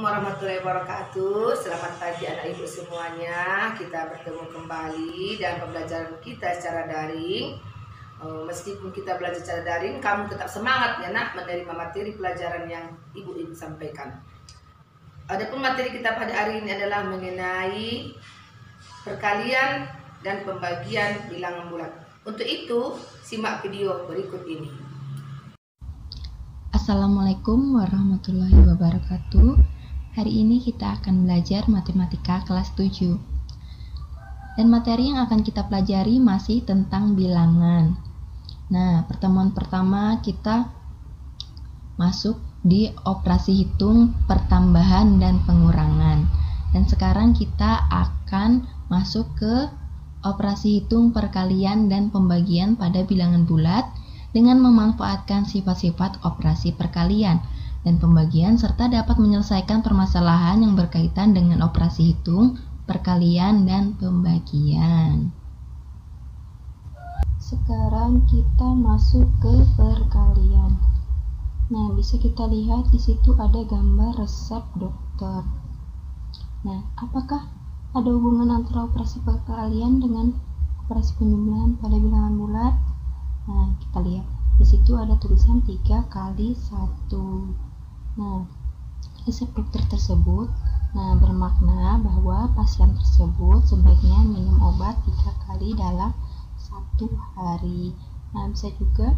warahmatullahi wabarakatuh. Selamat pagi anak ibu semuanya. Kita bertemu kembali dan pembelajaran kita secara daring. Meskipun kita belajar secara daring, kamu tetap semangat ya nak menerima materi pelajaran yang ibu sampaikan. Adapun materi kita pada hari ini adalah mengenai perkalian dan pembagian bilangan bulat. Untuk itu, simak video berikut ini. Assalamualaikum warahmatullahi wabarakatuh. Hari ini kita akan belajar matematika kelas 7. Dan materi yang akan kita pelajari masih tentang bilangan. Nah, pertemuan pertama kita masuk di operasi hitung, pertambahan, dan pengurangan. Dan sekarang kita akan masuk ke operasi hitung, perkalian, dan pembagian pada bilangan bulat dengan memanfaatkan sifat-sifat operasi perkalian dan pembagian serta dapat menyelesaikan permasalahan yang berkaitan dengan operasi hitung, perkalian, dan pembagian. Sekarang kita masuk ke perkalian. Nah, bisa kita lihat di situ ada gambar resep dokter. Nah, apakah ada hubungan antara operasi perkalian dengan operasi penjumlahan pada bilangan bulat? Nah, kita lihat di situ ada tulisan 3 kali 1. Nah, resep dokter tersebut bermakna bahwa pasien tersebut sebaiknya minum obat 3 kali dalam 1 hari. Nah, bisa juga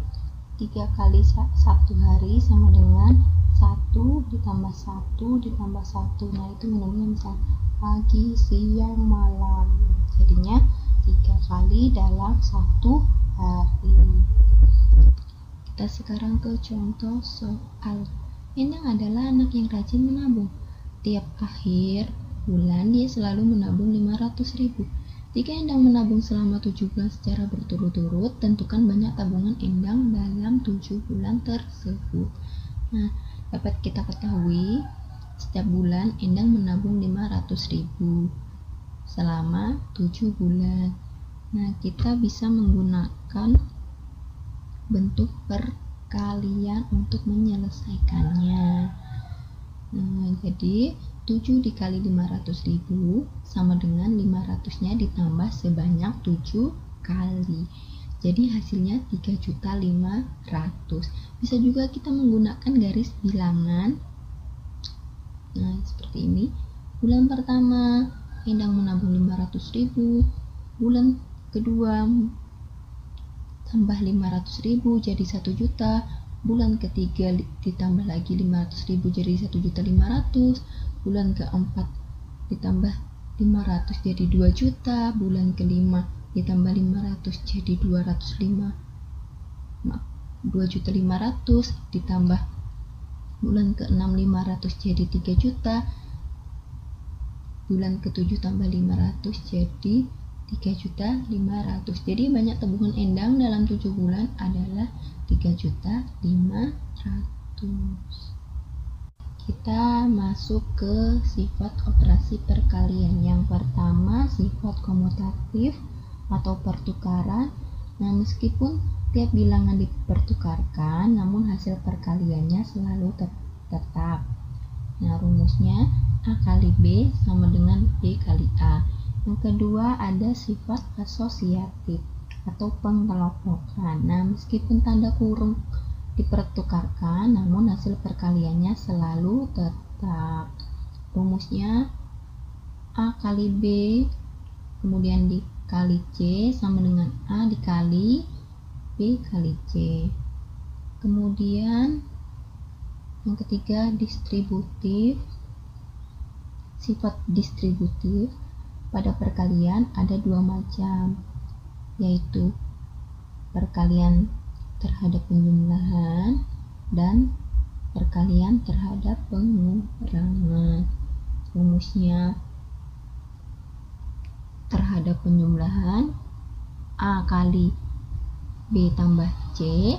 3 kali 1 hari sama dengan 1 ditambah 1 ditambah 1. Nah, itu minumnya misal pagi, siang, malam. Jadinya 3 kali dalam 1 hari. Kita sekarang ke contoh soal. Endang adalah anak yang rajin menabung. Tiap akhir bulan dia selalu menabung 500.000. Jika Endang menabung selama 7 bulan secara berturut-turut, tentukan banyak tabungan Endang dalam 7 bulan tersebut. Nah, dapat kita ketahui setiap bulan Endang menabung 500.000 selama 7 bulan. Nah, kita bisa menggunakan bentuk perkalian untuk menyelesaikannya. Nah, jadi 7 dikali 500.000 sama dengan 500-nya ditambah sebanyak 7 kali. Jadi hasilnya 3.500.000. Bisa juga kita menggunakan garis bilangan. Nah, seperti ini. Bulan pertama Endang menabung 500.000. Bulan kedua tambah 500.000 jadi 1 juta. Bulan ketiga ditambah lagi 500.000 jadi 1.500.000. Bulan keempat ditambah 500 jadi 2 juta. Bulan kelima ditambah 500 jadi 2.500.000 ditambah bulan ke-6 500 jadi 3 juta. Bulan ke-7 tambah 500 jadi 3.500.000. Jadi banyak tabungan Endang dalam 7 bulan adalah 3.500.000. Kita masuk ke sifat operasi perkalian. Yang pertama, sifat komutatif atau pertukaran. Nah, meskipun tiap bilangan dipertukarkan, namun hasil perkaliannya selalu tetap. Nah, rumusnya A kali B sama dengan B kali A. Yang kedua ada sifat asosiatif atau pengelompokan. Nah, meskipun tanda kurung dipertukarkan, namun hasil perkaliannya selalu tetap. Rumusnya A kali B kemudian dikali C sama dengan A dikali B kali C. Kemudian yang ketiga distributif. Sifat distributif pada perkalian ada 2 macam, yaitu perkalian terhadap penjumlahan dan perkalian terhadap pengurangan. Rumusnya terhadap penjumlahan A kali B tambah C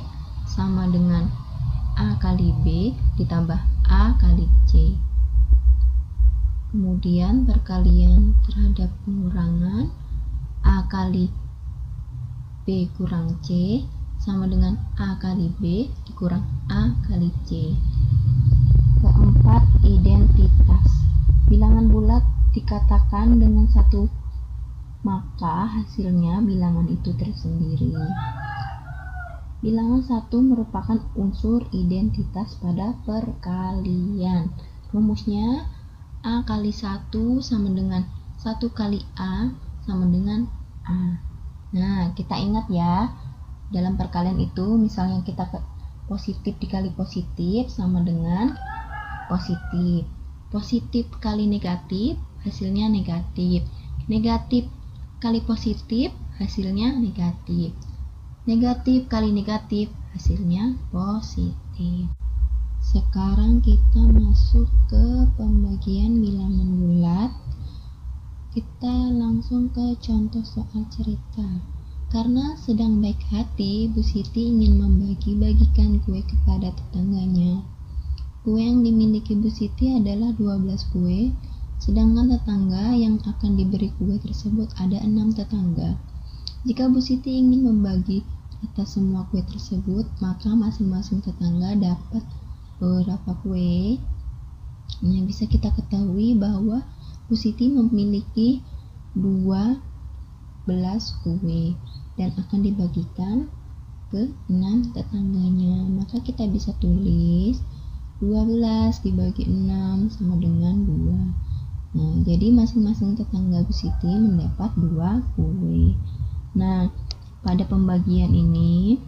sama dengan A kali B ditambah A kali C. Kemudian perkalian terhadap pengurangan A kali B kurang C sama dengan A kali B dikurang A kali C. Keempat, identitas. dikatakan dengan 1, maka hasilnya bilangan itu tersendiri. Bilangan 1 merupakan unsur identitas pada perkalian. Rumusnya A kali 1 sama dengan 1 kali A sama dengan A. Nah, kita ingat ya, dalam perkalian itu misalnya kita positif dikali positif sama dengan positif. Positif kali negatif hasilnya negatif. Negatif kali positif hasilnya negatif. Negatif kali negatif hasilnya positif. Sekarang kita masuk ke pembagian bilangan bulat. Kita langsung ke contoh soal cerita. Karena sedang baik hati, Bu Siti ingin membagi-bagikan kue kepada tetangganya. Kue yang dimiliki Bu Siti adalah 12 kue, sedangkan tetangga yang akan diberi kue tersebut ada 6 tetangga. Jika Bu Siti ingin membagi atas semua kue tersebut, maka masing-masing tetangga dapat berapa kue? Nah, bisa kita ketahui bahwa Bu Siti memiliki 12 kue dan akan dibagikan ke 6 tetangganya. Maka kita bisa tulis 12 dibagi 6 sama dengan 2. Nah, jadi masing-masing tetangga Bu Siti mendapat 2 kue. Nah, pada pembagian ini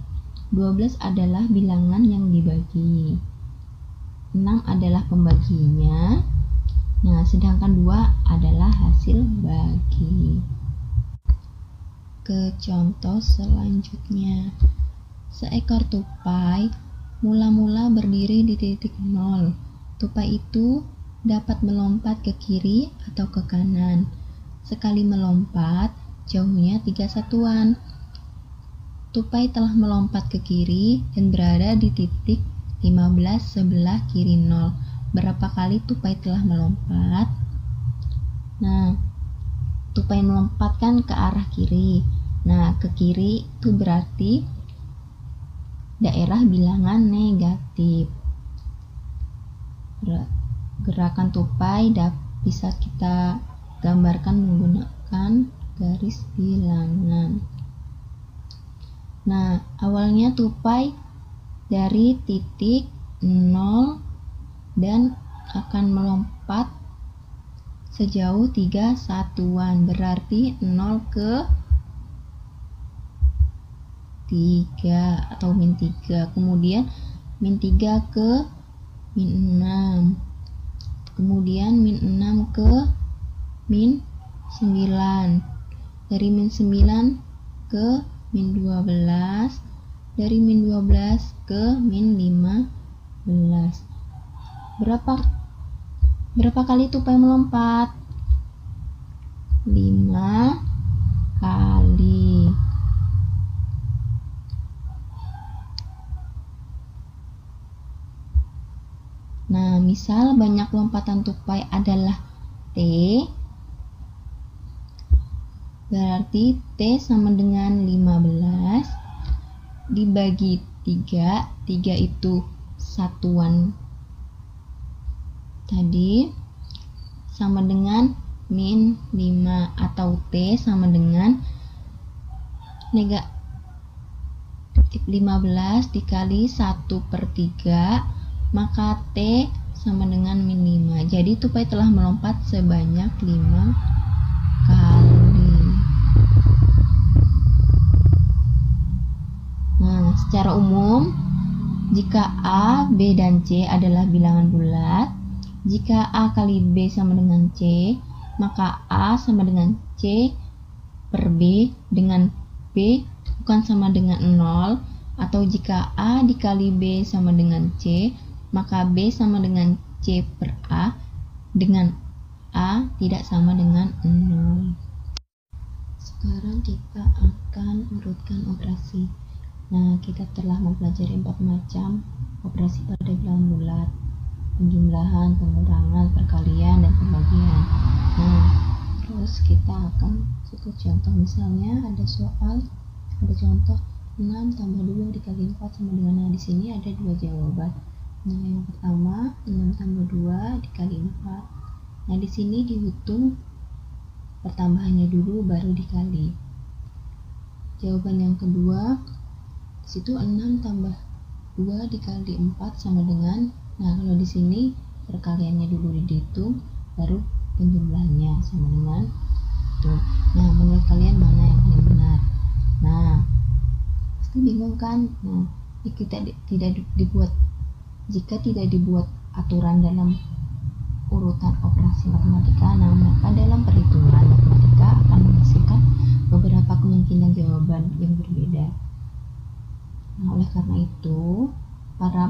12 adalah bilangan yang dibagi, 6 adalah pembaginya. Nah, sedangkan 2 adalah hasil bagi. Ke contoh selanjutnya. Seekor tupai mula-mula berdiri di titik 0. Tupai itu dapat melompat ke kiri atau ke kanan. Sekali melompat, jauhnya 3 satuan. Tupai telah melompat ke kiri dan berada di titik 15 sebelah kiri 0. Berapa kali tupai telah melompat? Nah, tupai melompat kan ke arah kiri. Nah, ke kiri itu berarti daerah bilangan negatif. Gerakan tupai bisa kita gambarkan menggunakan garis bilangan. Nah, awalnya tupai dari titik 0 dan akan melompat sejauh 3 satuan, berarti 0 ke 3 atau min 3, kemudian min 3 ke min 6, kemudian min 6 ke min 9, dari min 9 ke min 12, dari min 12 ke min 15. Berapa kali tupai melompat? 5 kali. Nah, misal banyak lompatan tupai adalah T, berarti T sama dengan 15 dibagi 3. 3 itu satuan tadi, sama dengan min 5, atau T sama dengan negatif 15 dikali 1/3, maka T sama dengan min 5. Jadi tupai telah melompat sebanyak 5 kali. Nah, secara umum, jika A, B, dan C adalah bilangan bulat, jika A kali B sama dengan C, maka A sama dengan C per B, dengan B bukan sama dengan 0, atau jika A dikali B sama dengan C, maka B sama dengan C per A, dengan A tidak sama dengan 0. Sekarang kita akan urutkan operasi. Nah, kita telah mempelajari 4 macam operasi pada bilangan bulat: penjumlahan, pengurangan, perkalian, dan pembagian. Nah, terus kita akan masuk ke contoh. Misalnya ada contoh 6 tambah 2 dikali 4 sama dengan, nah di sini ada 2 jawaban. Nah, yang pertama 6 tambah 2 dikali 4 Nah, di sini dihitung pertambahannya dulu baru dikali. Jawaban yang kedua, di situ 6 tambah 2 dikali 4 sama dengan, nah kalau di sini perkaliannya dulu dihitung baru penjumlahannya sama dengan tuh. Nah, menurut kalian mana yang paling benar? Nah, pasti bingung kan? Nah, jika tidak dibuat aturan dalam urutan operasi matematika, nah maka dalam perhitungan matematika akan menghasilkan beberapa kemungkinan jawaban yang berbeda. Nah, oleh karena itu, para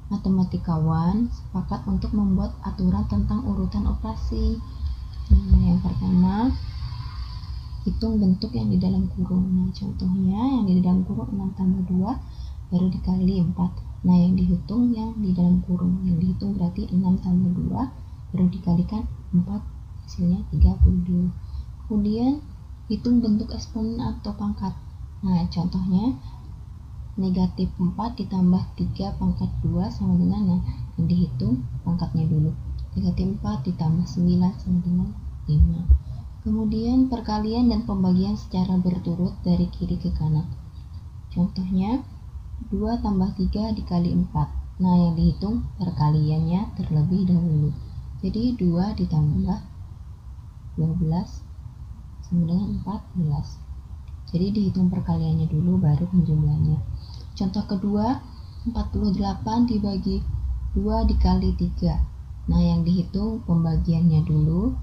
matematikawan sepakat untuk membuat aturan tentang urutan operasi. Nah, yang pertama, hitung bentuk yang di dalam kurung. Nah, contohnya yang di dalam kurung 6 tambah 2 baru dikali 4. Nah, yang dihitung yang di dalam kurung. Yang dihitung berarti 6 tambah 2 baru dikalikan 4, hasilnya 32. Kemudian hitung bentuk eksponen atau pangkat. Nah, contohnya negatif 4 ditambah 3 pangkat 2 sama dengan, nah yang dihitung pangkatnya dulu. Negatif 4 ditambah 9 sama dengan 5. Kemudian perkalian dan pembagian secara berturut dari kiri ke kanan. Contohnya 2 tambah 3 dikali 4. Nah, yang dihitung perkaliannya terlebih dahulu. Jadi 2 ditambah 12 sama dengan 14. Jadi dihitung perkaliannya dulu baru penjumlahannya. Contoh kedua, 48 dibagi 2 dikali 3. Nah, yang dihitung pembagiannya dulu.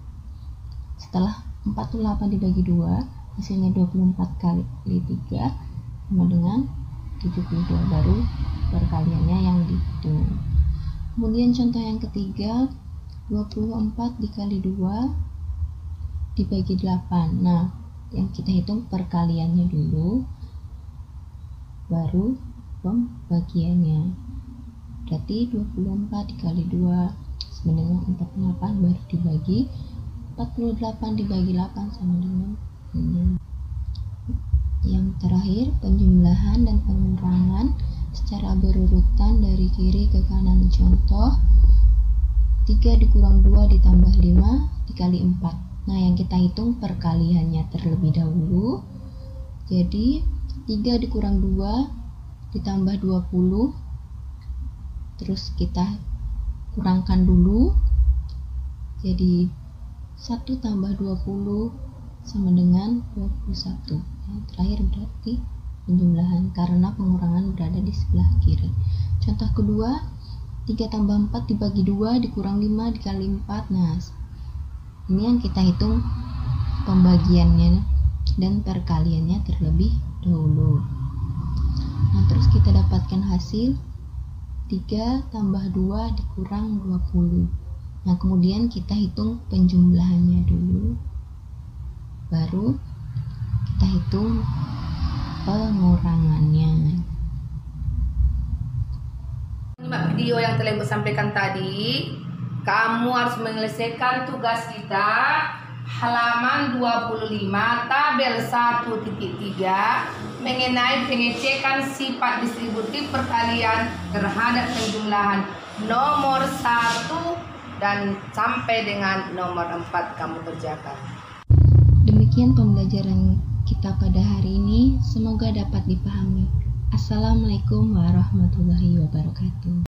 Setelah 48 dibagi 2, hasilnya 24 kali 3 sama dengan 72, baru perkaliannya yang dihitung. Kemudian contoh yang ketiga, 24 dikali 2 dibagi 8. Nah, yang kita hitung perkaliannya dulu baru pembagiannya. Berarti 24 dikali 2 sama dengan 48, baru dibagi 48 dibagi 8 sama dengan 6. Yang terakhir, penjumlahan dan pengurangan secara berurutan dari kiri ke kanan. Contoh 3 dikurang 2 ditambah 5 dikali 4. Nah, yang kita hitung perkaliannya terlebih dahulu. Jadi 3 dikurang 2 ditambah 20, terus kita kurangkan dulu. Jadi 1 tambah 20 sama dengan 21. Yang terakhir berarti penjumlahan karena pengurangan berada di sebelah kiri. Contoh kedua, 3 tambah 4 dibagi 2 dikurang 5 dikali 4. Nah, ini yang kita hitung pembagiannya dan perkaliannya terlebih dahulu. Nah, terus kita dapatkan hasil 3 tambah 2 dikurang 20. Nah, kemudian kita hitung penjumlahannya dulu, baru kita hitung pengurangannya. Simak video yang telah Ibu sampaikan tadi. Kamu harus menyelesaikan tugas kita halaman 25 tabel 1.3 mengenai pengecekan sifat distributif perkalian terhadap penjumlahan nomor 1 dan sampai dengan nomor 4 kamu kerjakan. Demikian pembelajaran kita pada hari ini, semoga dapat dipahami. Assalamualaikum warahmatullahi wabarakatuh.